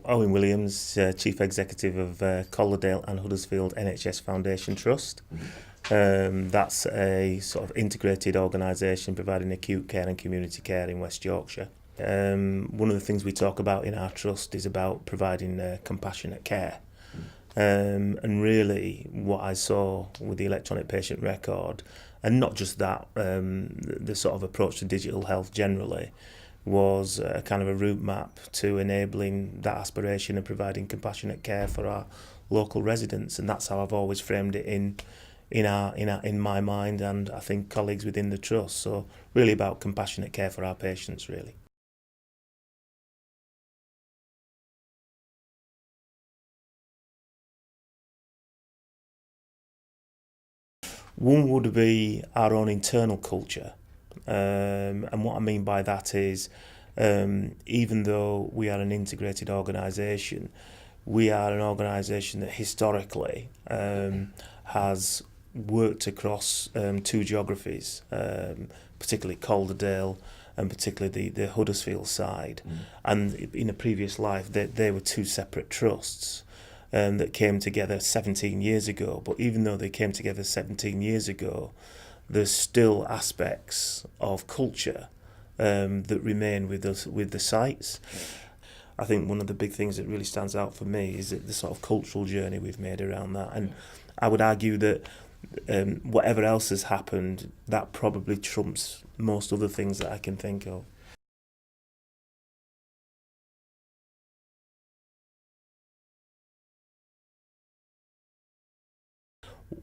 Owen Williams, Chief Executive of Calderdale and Huddersfield NHS Foundation Trust. That's a sort of integrated organisation providing acute care and community care in West Yorkshire. One of the things we talk about in our trust is about providing compassionate care. And really what I saw with the electronic patient record, and not just that, the sort of approach to digital health generally, was a kind of a route map to enabling that aspiration and providing compassionate care for our local residents. And that's how I've always framed it in my mind, and I think colleagues within the trust. So really about compassionate care for our patients, really. One would be our own internal culture. And what I mean by that is, even though we are an integrated organisation, we are an organisation that historically has worked across two geographies, particularly Calderdale and particularly the Huddersfield side. And in a previous life, they were two separate trusts that came together 17 years ago. But even though they came together 17 years ago, there's still aspects of culture that remain with us, with the sites. I think one of the big things that really stands out for me is the sort of cultural journey we've made around that. And I would argue that whatever else has happened, that probably trumps most other things that I can think of.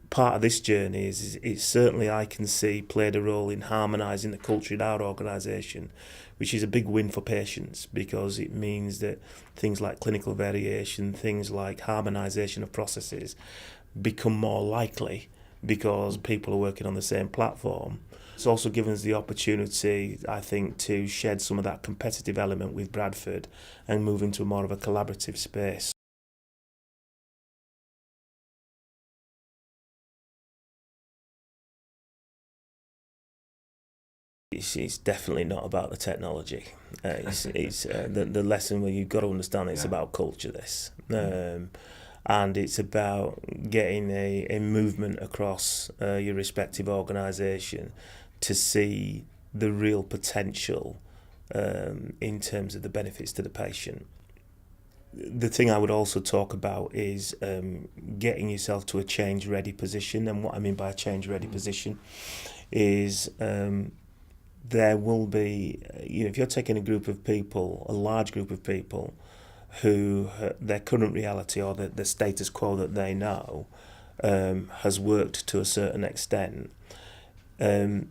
Part of this journey is certainly I can see played a role in harmonising the culture in our organisation, which is a big win for patients, because it means that things like clinical variation, things like harmonisation of processes become more likely because people are working on the same platform. It's also given us the opportunity, I think, to shed some of that competitive element with Bradford and move into more of a collaborative space. It's definitely not about the technology. It's the lesson where you've got to understand it's about culture, this. And it's about getting a movement across your respective organisation to see the real potential in terms of the benefits to the patient. The thing I would also talk about is getting yourself to a change-ready position. And what I mean by a change-ready position is there will be, if you're taking a group of people, a large group of people, who their current reality or the status quo that they know has worked to a certain extent, and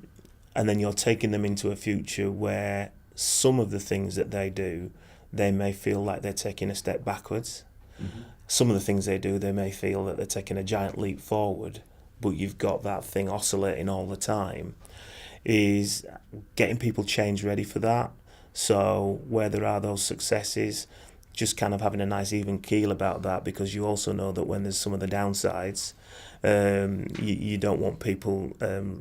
then you're taking them into a future where some of the things that they do, they may feel like they're taking a step backwards. Some of the things they do, they may feel that they're taking a giant leap forward, but you've got that thing oscillating all the time. Is getting people change ready for that. So where there are those successes, just kind of having a nice even keel about that, because you also know that when there's some of the downsides, you don't want people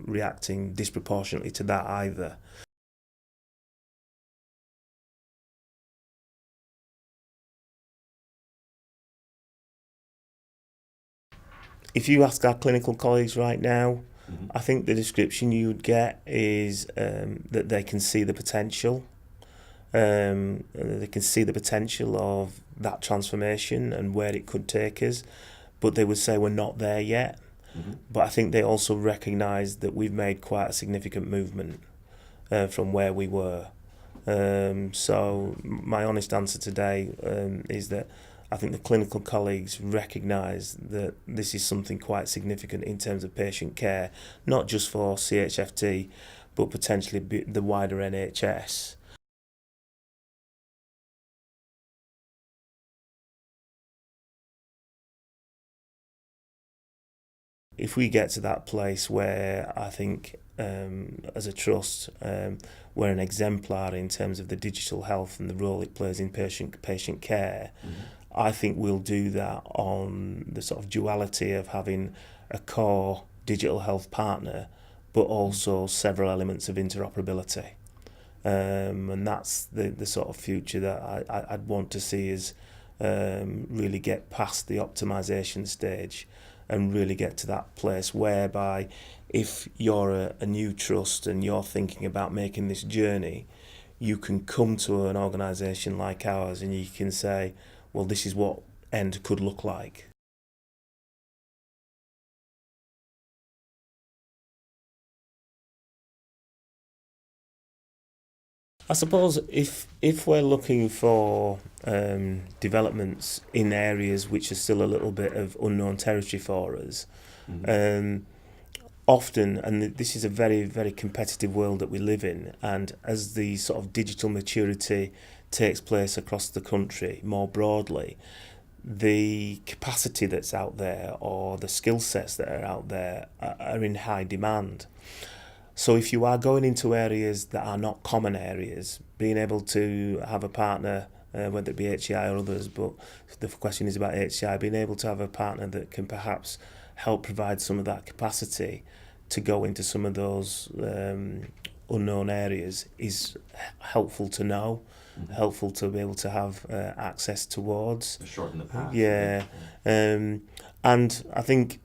reacting disproportionately to that either. If you ask our clinical colleagues right now, I think the description you would get is that they can see the potential. They can see the potential of that transformation and where it could take us, but they would say we're not there yet. But I think they also recognise that we've made quite a significant movement from where we were. So my honest answer today is that I think the clinical colleagues recognise that this is something quite significant in terms of patient care, not just for CHFT, but potentially the wider NHS. If we get to that place where I think as a trust we're an exemplar in terms of the digital health and the role it plays in patient care, I think we'll do that on the sort of duality of having a core digital health partner, but also several elements of interoperability. And that's the sort of future that I'd want to see us really get past the optimization stage and really get to that place whereby if you're a new trust and you're thinking about making this journey, you can come to an organisation like ours and you can say, well, this is what end could look like. I suppose if we're looking for developments in areas which are still a little bit of unknown territory for us, often, and this is a very, very competitive world that we live in, and as the sort of digital maturity takes place across the country more broadly, the capacity that's out there or the skill sets that are out there are in high demand. So if you are going into areas that are not common areas, being able to have a partner, whether it be HCI or others, but the question is about HCI, being able to have a partner that can perhaps help provide some of that capacity to go into some of those unknown areas is helpful to know, helpful to be able to have access towards. Shorten the path. Yeah. And I think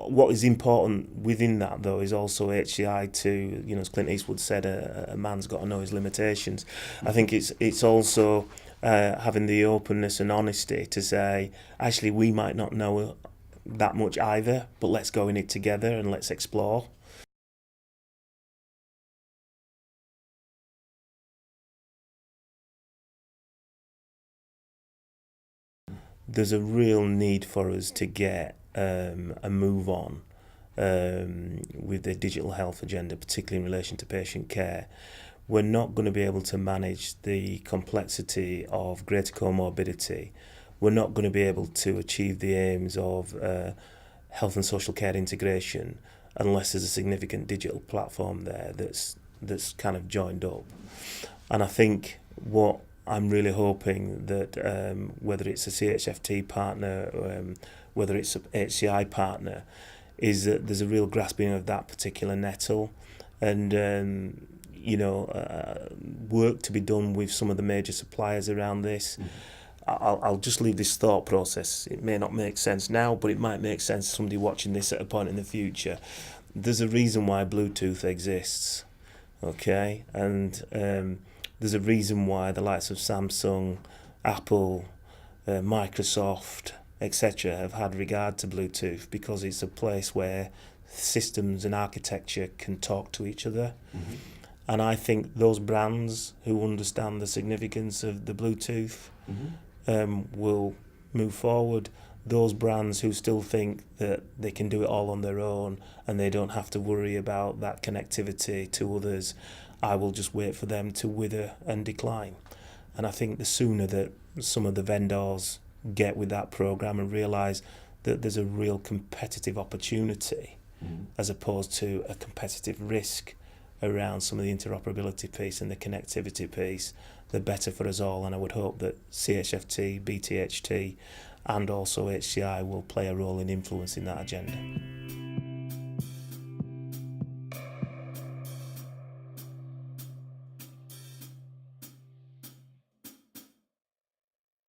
what is important within that, though, is also HCI to, as Clint Eastwood said, a man's got to know his limitations. I think it's also having the openness and honesty to say, actually, we might not know that much either, but let's go in it together and let's explore. There's a real need for us to get a move on with the digital health agenda, particularly in relation to patient care. We're not going to be able to manage the complexity of greater comorbidity. We're not going to be able to achieve the aims of health and social care integration unless there's a significant digital platform there that's kind of joined up. And I think what I'm really hoping that whether it's a CHFT partner, whether it's a HCI partner, is that there's a real grasping of that particular nettle, and work to be done with some of the major suppliers around this. I'll just leave this thought process. It may not make sense now, but it might make sense to somebody watching this at a point in the future. There's a reason why Bluetooth exists, okay? And there's a reason why the likes of Samsung, Apple, Microsoft, etc. have had regard to Bluetooth, because it's a place where systems and architecture can talk to each other. And I think those brands who understand the significance of the Bluetooth will move forward. Those brands who still think that they can do it all on their own and they don't have to worry about that connectivity to others, I will just wait for them to wither and decline. And I think the sooner that some of the vendors get with that program and realise that there's a real competitive opportunity as opposed to a competitive risk around some of the interoperability piece and the connectivity piece, the better for us all. And I would hope that CHFT, BTHT and also HCI will play a role in influencing that agenda.